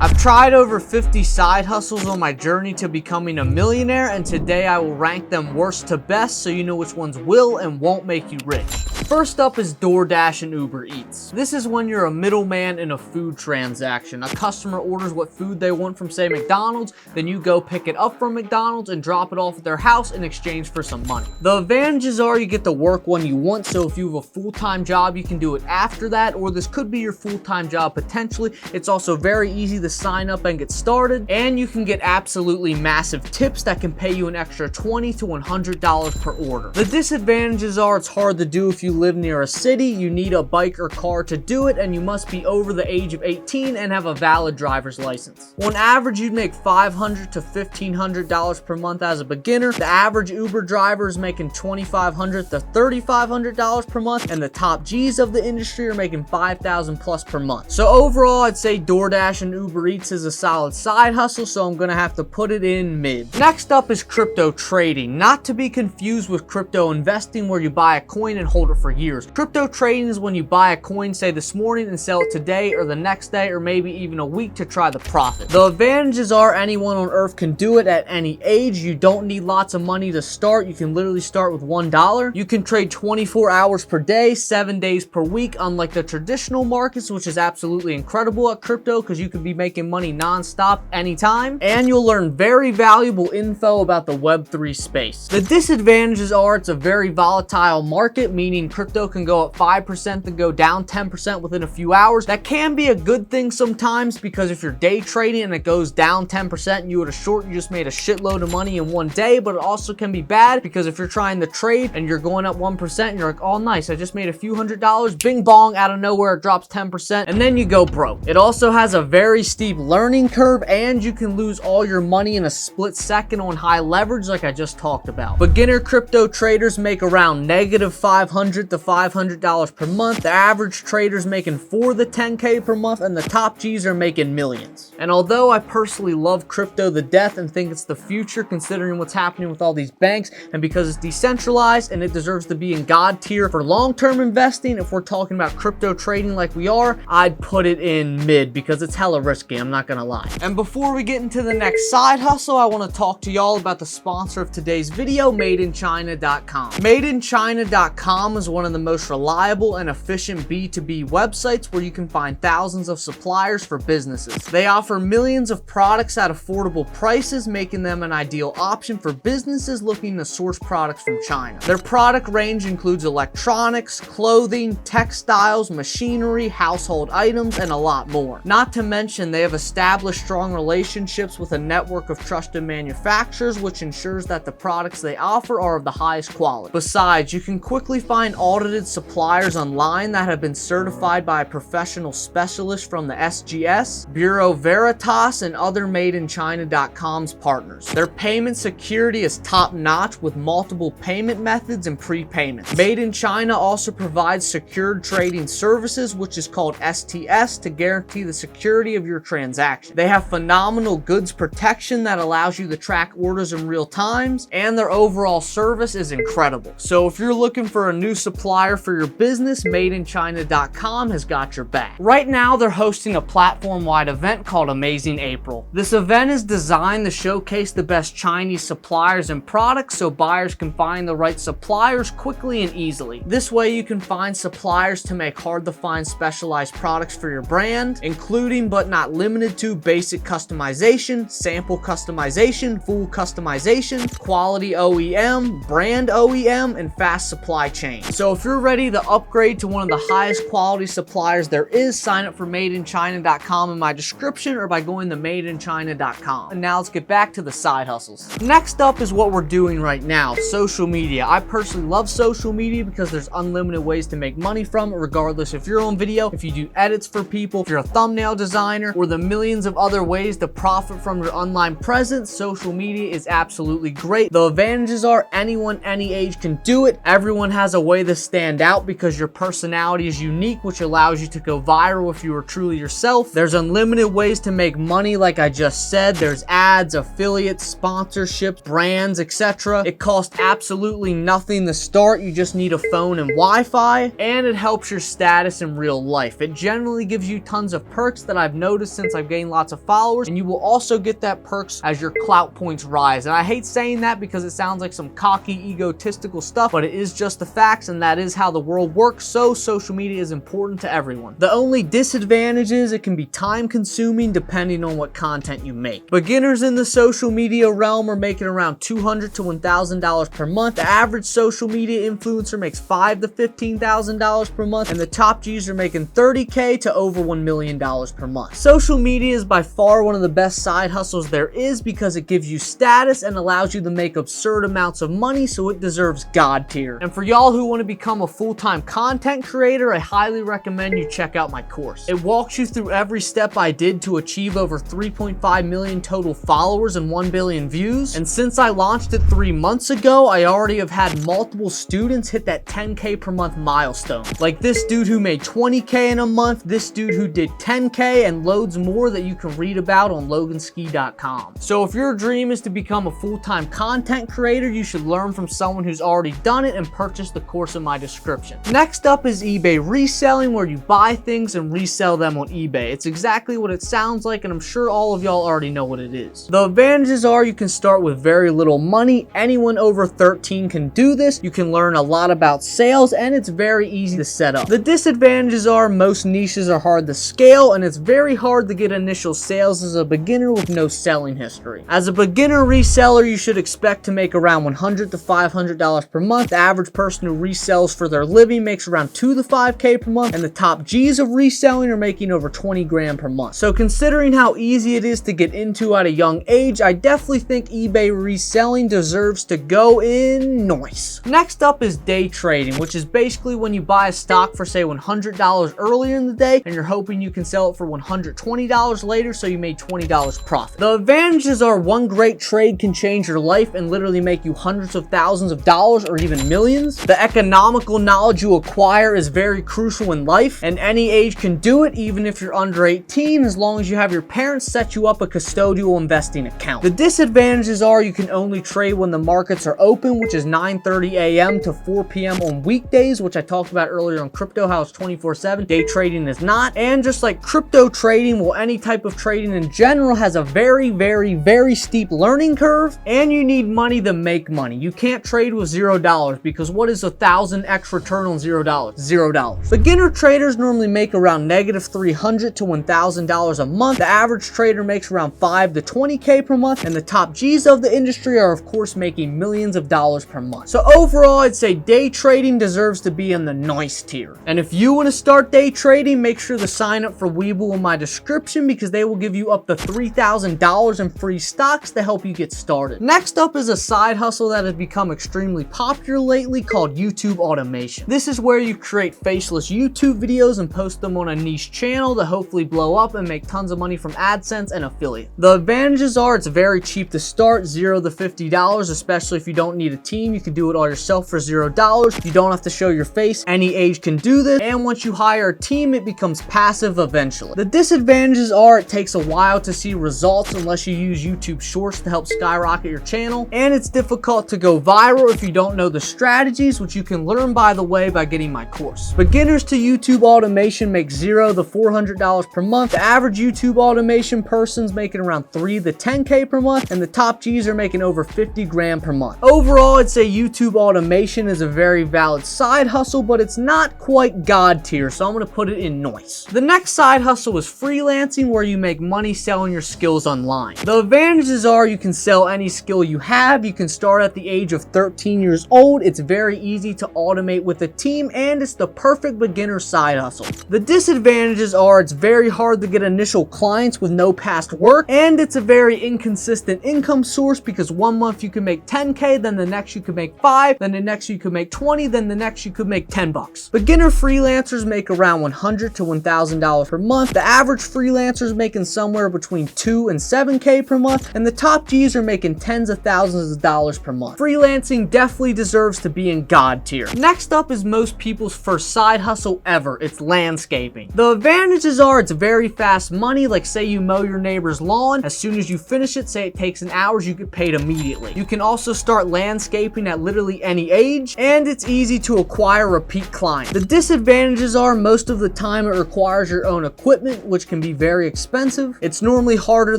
I've tried over 50 side hustles on my journey to becoming a millionaire, and today I will rank them worst to best so you know which ones will and won't make you rich. First up is DoorDash and Uber Eats. This is when you're a middleman in a food transaction. A customer orders what food they want from, say, McDonald's, then you go pick it up from McDonald's and drop it off at their house in exchange for some money. The advantages are you get to work when you want, so if you have a full-time job, you can do it after that, or this could be your full-time job potentially. It's also very easy to sign up and get started, and you can get absolutely massive tips that can pay you an extra $20 to $100 per order. The disadvantages are it's hard to do if you live near a city, you need a bike or car to do it, and you must be over the age of 18 and have a valid driver's license. On average, you'd make $500 to $1,500 per month as a beginner. The average Uber driver is making $2,500 to $3,500 per month, and the top G's of the industry are making $5,000 plus per month. So overall, I'd say DoorDash and Uber Eats is a solid side hustle, so I'm gonna have to put it in mid. Next up is crypto trading, not to be confused with crypto investing where you buy a coin and hold it for years. Crypto trading is when you buy a coin, say this morning, and sell it today or the next day or maybe even a week to try the profit. The advantages are anyone on earth can do it at any age. You don't need lots of money to start. You can literally start with $1. You can trade 24 hours per day, 7 days per week, unlike the traditional markets, which is absolutely incredible at crypto because you could be making money non-stop anytime, and you'll learn very valuable info about the Web3 space. The disadvantages are it's a very volatile market, meaning crypto can go up 5% then go down 10% within a few hours. That can be a good thing sometimes because if you're day trading and it goes down 10% and you would have short, you just made a shitload of money in one day, but it also can be bad because if you're trying to trade and you're going up 1% and you're like, oh nice, I just made a few $100s, bing bong, out of nowhere it drops 10% and then you go broke. It also has a very steep learning curve and you can lose all your money in a split second on high leverage like I just talked about. Beginner crypto traders make around negative $500 to $500 per month. The average trader's making $4 to $10K per month, and the top G's are making millions. And although I personally love crypto to death and think it's the future considering what's happening with all these banks, and because it's decentralized and it deserves to be in God tier for long-term investing, if we're talking about crypto trading like we are, I'd put it in mid because it's hella risky, I'm not gonna lie. And before we get into the next side hustle, I want to talk to y'all about the sponsor of today's video, MadeInChina.com. MadeInChina.com is one of the most reliable and efficient B2B websites where you can find thousands of suppliers for businesses. They offer millions of products at affordable prices, making them an ideal option for businesses looking to source products from China. Their product range includes electronics, clothing, textiles, machinery, household items, and a lot more. Not to mention, they have established strong relationships with a network of trusted manufacturers, which ensures that the products they offer are of the highest quality. Besides, you can quickly find audited suppliers online that have been certified by a professional specialist from the SGS, Bureau Veritas, and other MadeInChina.com's partners. Their payment security is top-notch with multiple payment methods and prepayments. Made in China also provides secured trading services, which is called STS, to guarantee the security of your transaction. They have phenomenal goods protection that allows you to track orders in real time, and their overall service is incredible. So if you're looking for a new supplier for your business, MadeInChina.com has got your back. Right now, they're hosting a platform-wide event called Amazing April. This event is designed to showcase the best Chinese suppliers and products so buyers can find the right suppliers quickly and easily. This way, you can find suppliers to make hard-to-find specialized products for your brand, including but not limited to basic customization, sample customization, full customization, quality OEM, brand OEM, and fast supply chain. So if you're ready to upgrade to one of the highest quality suppliers there is, sign up for MadeInChina.com in my description or by going to MadeInChina.com. And now let's get back to the side hustles. Next up is what we're doing right now, social media. I personally love social media because there's unlimited ways to make money from it, regardless if you're on video, if you do edits for people, if you're a thumbnail designer, or the millions of other ways to profit from your online presence. Social media is absolutely great. The advantages are anyone, any age can do it. Everyone has a way to stand out because your personality is unique, which allows you to go viral if you are truly yourself. There's unlimited ways to to make money like I just said. There's ads, affiliates, sponsorships, brands, etc. It costs absolutely nothing to start. You just need a phone and Wi-Fi, and it helps your status in real life. It generally gives you tons of perks that I've noticed since I've gained lots of followers, and you will also get that perks as your clout points rise. And I hate saying that because it sounds like some cocky, egotistical stuff, but it is just the facts, and that is how the world works. So social media is important to everyone. The only disadvantage is it can be time consuming depending on what content you make. Beginners in the social media realm are making around $200 to $1,000 per month. The average social media influencer makes $5,000 to $15,000 per month, and the top G's are making $30K to over $1 million per month. Social media is by far one of the best side hustles there is because it gives you status and allows you to make absurd amounts of money, so it deserves God tier. And for y'all who want to become a full-time content creator, I highly recommend you check out my course. It walks you through every step I did to achieve over 3.5 million total followers and 1 billion views. And since I launched it 3 months ago, I already have had multiple students hit that 10K per month milestone. Like this dude who made 20K in a month, this dude who did 10K, and loads more that you can read about on loganski.com. So if your dream is to become a full-time content creator, you should learn from someone who's already done it and purchase the course in my description. Next up is eBay reselling, where you buy things and resell them on eBay. It's exactly what it sounds like, and I'm sure all of y'all already know what it is. The advantages are you can start with very little money. Anyone over 13 can do this. You can learn a lot about sales, and it's very easy to set up. The disadvantages are most niches are hard to scale, and it's very hard to get initial sales as a beginner with no selling history. As a beginner reseller, you should expect to make around $100 to $500 per month. The average person who resells for their living makes around 2 to 5K per month, and the top G's of reselling are making over 20 grand per month. So considering how easy it is to get into at a young age, I definitely think eBay reselling deserves to go in nice. Next up is day trading, which is basically when you buy a stock for say $100 earlier in the day, and you're hoping you can sell it for $120 later, so you made $20 profit. The advantages are one great trade can change your life and literally make you hundreds of thousands of dollars or even millions. The economical knowledge you acquire is very crucial in life, and any age can do it, even if you're under 18, as long as you have your parents set you up a custodial investing account. The disadvantages are you can only trade when the markets are open, which is 9:30 a.m. to 4 p.m. on weekdays, which I talked about earlier on crypto, how it's 24/7. Day trading is not. And just like crypto trading, well, any type of trading in general has a very steep learning curve, and you need money to make money. You can't trade with $0 because what is 1,000x return on $0? $0. Beginner traders normally make around -$300 to $1,000 a month. The average trader makes around 5 to 20K per month, and the top G's of the industry are of course making millions of dollars per month. So overall, I'd say day trading deserves to be in the nice tier. And if you want to start day trading, make sure to sign up for Webull in my description because they will give you up to $3,000 in free stocks to help you get started. Next up is a side hustle that has become extremely popular lately called YouTube automation. This is where you create faceless YouTube videos and post them on a niche channel to hopefully blow up and make tons of money from AdSense and affiliate. The advantages are it's very cheap to start, $0 to $50, especially if you don't need a team. You can do it all yourself for $0. You don't have to show your face. Any age can do this, and once you hire a team, it becomes passive eventually. The disadvantages are it takes a while to see results unless you use YouTube Shorts to help skyrocket your channel, and it's difficult to go viral if you don't know the strategies, which you can learn, by the way, by getting my course. Beginners to YouTube automation make $0 to $400 per month. The average YouTube automation person's making around 3 to 10K per month, and the top G's are making over 50 grand per month. Overall, I'd say YouTube automation is a very valid side hustle, but it's not quite God tier, so I'm going to put it in nice. The next side hustle is freelancing, where you make money selling your skills online. The advantages are you can sell any skill you have. You can start at the age of 13 years old. It's very easy to automate with a team, and it's the perfect beginner side hustle. The disadvantages are it's very hard to get initial clients with no past work, and it's a very inconsistent income source because one month you can make 10K, then the next you could make 5, then the next you could make 20, then the next you could make 10 bucks. Beginner freelancers make around $100 to $1,000 per month. The average freelancer is making somewhere between 2 and 7K per month, and the top G's are making tens of thousands of dollars per month. Freelancing definitely deserves to be in God tier. Next up is most people's first side hustle ever. It's landscaping. The advantages are it's very fast money. money, like say you mow your neighbor's lawn. As soon as you finish it, say it takes an hour, you get paid immediately. You can also start landscaping at literally any age, and it's easy to acquire repeat clients. The disadvantages are most of the time it requires your own equipment, which can be very expensive. It's normally harder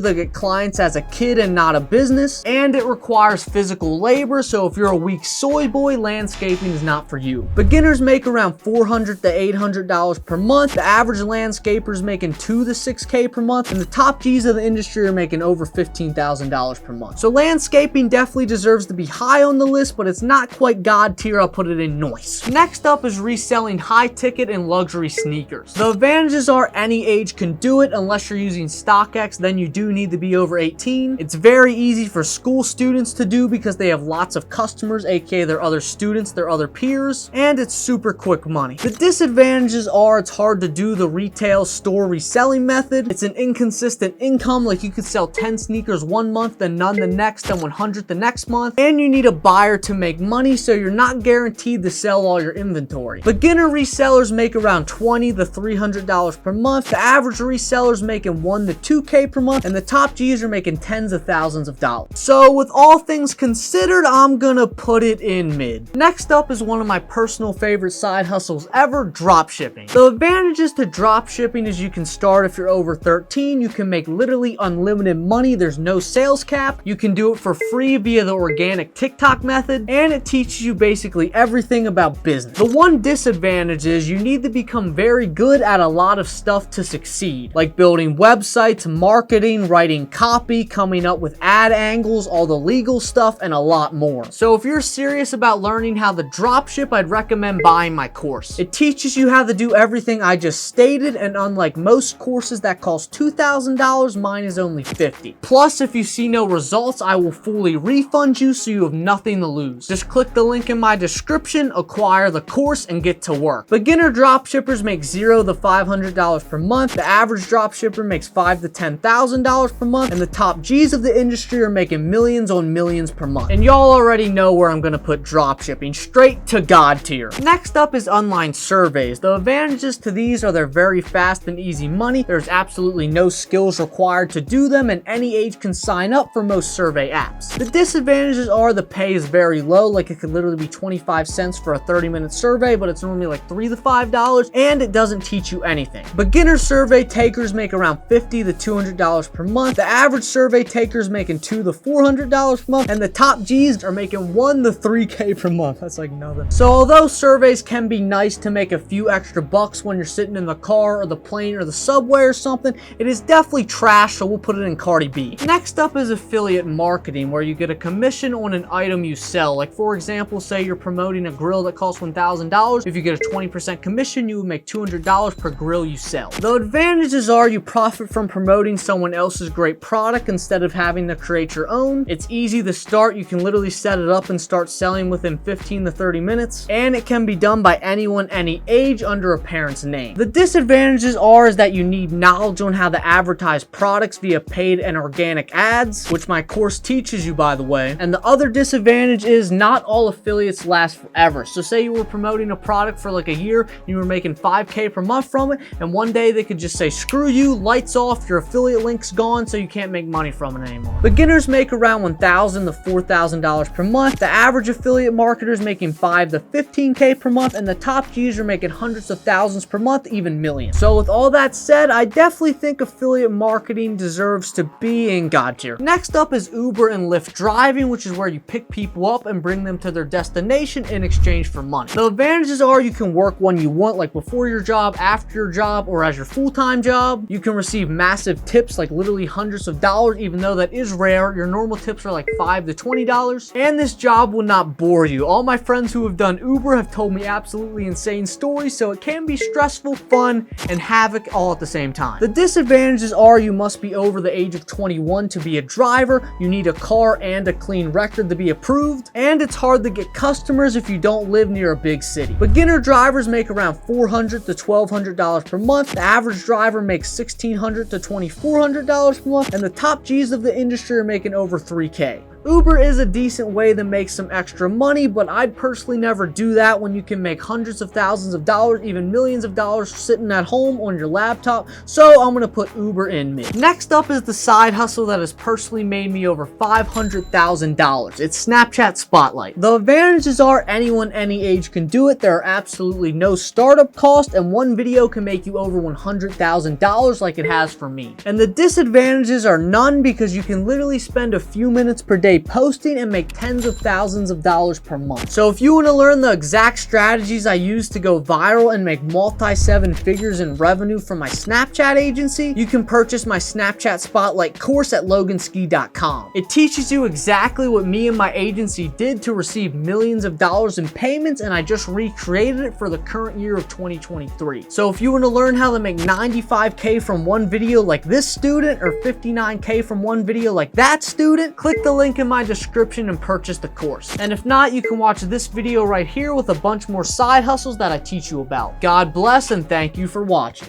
to get clients as a kid and not a business, and it requires physical labor, so if you're a weak soy boy, landscaping is not for you. Beginners make around $400 to $800 per month. The average landscaper is making $2 to $6K per month, and the top G's of the industry are making over $15,000 per month. So landscaping definitely deserves to be high on the list, but it's not quite God tier. I'll put it in noise. Next up is reselling high ticket and luxury sneakers. The advantages are any age can do it unless you're using StockX, then you do need to be over 18. It's very easy for school students to do because they have lots of customers, aka their other students, their other peers, and it's super quick money. The disadvantages are it's hard to do the retail store reselling method. It's an inconsistent income, like you could sell 10 sneakers one month, then none the next, then 100 the next month, and you need a buyer to make money, so you're not guaranteed to sell all your inventory. Beginner resellers make around $20 to $300 per month. The average reseller's making $1 to $2K per month, and the top G's are making tens of thousands of dollars. So with all things considered, I'm gonna put it in mid. Next up is one of my personal favorite side hustles ever, drop shipping. The advantages to drop shipping is you can start if you're over 13, you can make literally unlimited money, there's no sales cap, you can do it for free via the organic TikTok method, and it teaches you basically everything about business. The one disadvantage is you need to become very good at a lot of stuff to succeed, like building websites, marketing, writing copy, coming up with ad angles, all the legal stuff, and a lot more. So if you're serious about learning how to drop ship, I'd recommend buying my course. It teaches you how to do everything I just stated, and unlike most courses that cost $2,000, mine is only $50. Plus, if you see no results, I will fully refund you, so you have nothing to lose. Just click the link in my description, acquire the course, and get to work. Beginner dropshippers make $0 to $500 per month. The average dropshipper makes $5,000 to $10,000 per month, and the top G's of the industry are making millions on millions per month. And y'all already know where I'm gonna put dropshipping, straight to God tier. Next up is online surveys. The advantages to these are they're very fast and easy money. There's absolutely no skills required to do them, and any age can sign up for most survey apps. The disadvantages are the pay is very low, like it could literally be 25 cents for a 30-minute survey, but it's normally like $3 to $5, and it doesn't teach you anything. Beginner survey takers make around $50 to $200 per month. The average survey taker is making $200 to $400 per month, and the top G's are making $1 to $3K per month. That's like nothing. So although surveys can be nice to make a few extra bucks when you're sitting in the car or the plane or the subway or something, it is definitely trash, so we'll put it in Cardi B. Next up is affiliate marketing, where you get a commission on an item you sell. Like for example, say you're promoting a grill that costs $1,000. If you get a 20% commission, you would make $200 per grill you sell. The advantages are you profit from promoting someone else's great product instead of having to create your own. It's easy to start. You can literally set it up and start selling within 15 to 30 minutes, and it can be done by anyone, any age, under a parent's name. The disadvantages is that you need knowledge on how to advertise products via paid and organic ads, which my course teaches you, by the way. And the other disadvantage is not all affiliates last forever. So say you were promoting a product for like a year, you were making $5K per month from it, and one day they could just say, screw you, lights off, your affiliate link's gone, so you can't make money from it anymore. Beginners make around $1,000 to $4,000 per month. The average affiliate marketer is making $5 to $15K per month, and the top G's are making hundreds of thousands per month, even millions. So with all that said, I definitely think affiliate marketing deserves to be in God tier. Next up is Uber and Lyft driving, which is where you pick people up and bring them to their destination in exchange for money. The advantages are you can work when you want, like before your job, after your job, or as your full-time job. You can receive massive tips, like literally hundreds of dollars, even though that is rare. Your normal tips are like $5 to $20. And this job will not bore you. All my friends who have done Uber have told me absolutely insane stories, so it can be stressful, fun, and havoc all at the same time. The disadvantages are you must be over the age of 21 to be a driver, you need a car and a clean record to be approved, and it's hard to get customers if you don't live near a big city. Beginner drivers make around $400 to $1,200 per month. The average driver makes $1,600 to $2,400 per month, and the top G's of the industry are making over $3K. Uber is a decent way to make some extra money, but I'd personally never do that when you can make hundreds of thousands of dollars, even millions of dollars sitting at home on your laptop. So I'm gonna put Uber in mid. Next up is the side hustle that has personally made me over $500,000. It's Snapchat Spotlight. The advantages are anyone any age can do it. There are absolutely no startup cost, and one video can make you over $100,000 like it has for me. And the disadvantages are none, because you can literally spend a few minutes per day posting and make tens of thousands of dollars per month. So if you want to learn the exact strategies I use to go viral and make multi-seven figures in revenue from my Snapchat agency, you can purchase my Snapchat Spotlight course at loganski.com. It teaches you exactly what me and my agency did to receive millions of dollars in payments, and I just recreated it for the current year of 2023. So if you want to learn how to make 95K from one video like this student, or 59K from one video like that student, click the link in my description and purchase the course. And if not, you can watch this video right here with a bunch more side hustles that I teach you about. God bless and thank you for watching.